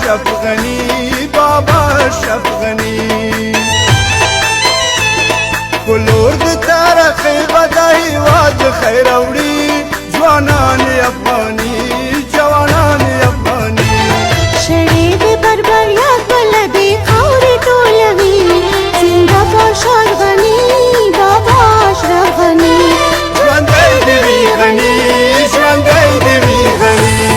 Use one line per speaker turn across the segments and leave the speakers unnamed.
اشرف غنی بابا اشرف غنی کلور د تاریخ غدای واد خیر اوړي ځوانان افغاني جوانان افغاني
شړې د بربریات بلدي خاورې ټولوي څنګه بشر غني بابا اشرف غني
ژوندی دې وي غني ژوندی دې وي غني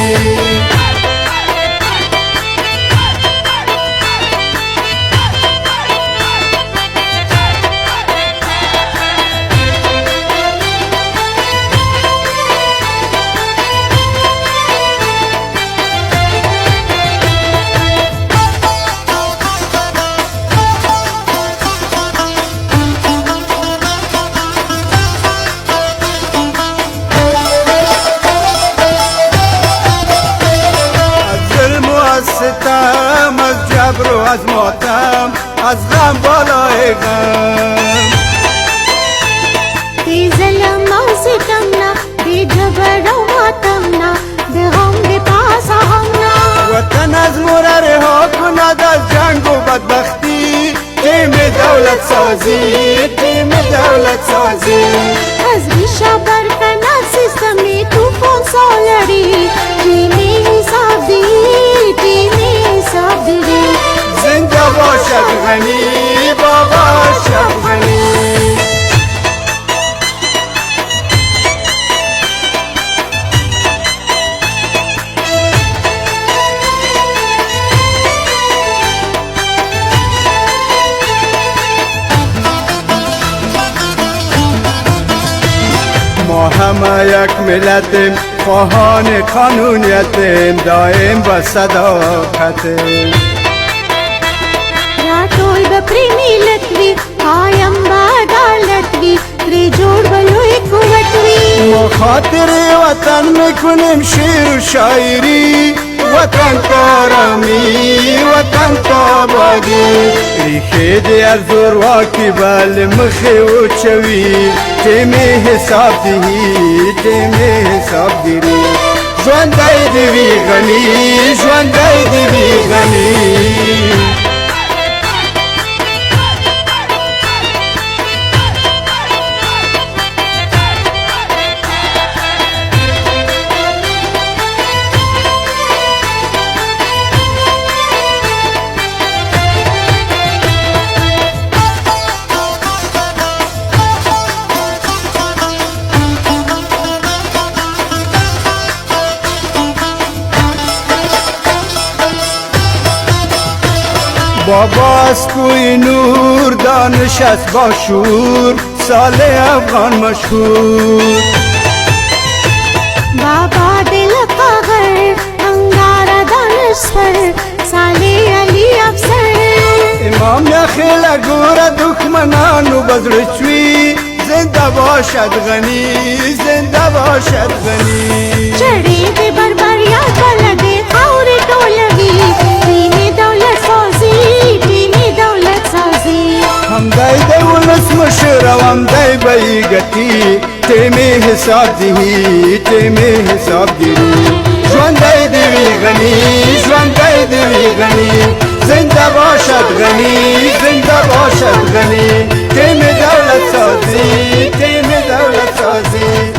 ستم از جبر و از ماتم از غم بالای غم
بی ظلم او ستم نه بی جبر او ماتم نه د غم د پاسه هم نه
وطن از مور رها کند از جنگ و بدبختی تیم دولت سازی تیم دولت سازی
از ریشه برکنار سیستم طوفان سالری تیمی حساب دی تیمی حساب دی
زنده باشد غنی بابا اشرف غنی ما همه یک ملتیم خواهان قانونیتیم دائم با صداقتیم
را ټول به پرې ملت وي قایم به عدالت وي ترې جوړ به لوی قوت وي
ما خاطر وطن میکنیم شعر و شاعری وطن کارمی وطن کابادی ریخه دی از زورواکی بل مخی و چوی تیمی حساب دی تیمی حساب دیری ژوندی دی وی غنی ژوندی دی وی غنی بابا از کوی نور دانش است با شور صالح افغان مشهور
بابا دل قهر انگار دانشور صالح علی افسر
امام نخیل گور دښمنانو بزرچوي زنده باشد غنی زنده باشد غنی
چړې د بربریات بلدي خاورې ټولوي تیمی دولت سازي تیمی دولت سازي
همدای د ولس مشر او همدای به یې ګټي تیمې حساب دی تیمې حساب دی ژوندی دی وی غنی ژوندی دی وی غنی زنده باشد غنی زنده باشد غنی تیم دولت سازی تیم دولت سازی